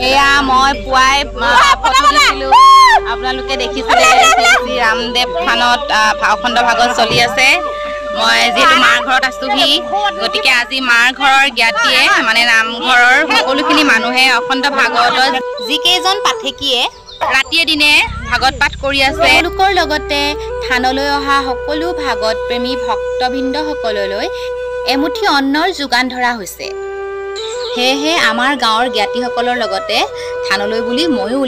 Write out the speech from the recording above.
এয়া মই পুৱাই ফটো দিছিলো আপোনালোকে দেখিছিলে শ্ৰী ৰামদেৱ থানত অখণ্ড ভাগৱত চলি আছে মই যেহেতু মাৰ ঘৰত আছোহি গতিকে আজি মাৰ ঘৰৰ জ্ঞাতিয়ে মানে নামঘৰৰ সকলোখিনি মানুহে অখণ্ড ভাগৱতৰ যিকেইজন পাঠকীয়ে ৰাতিয়ে দিনে ভাগৱত পাঠ কৰি আছে তেওঁলোকৰ লগতে থানলৈ অহা সকলো ভাগৱত প্ৰেমী ভক্তবৃন্দসকললৈ এমুঠি অন্নৰ যোগান ধৰা হৈছে। সেয়েহে আমাৰ গাঁৱৰ জ্ঞাতিসকলৰ লগতে থানলৈ বুলি ময়ো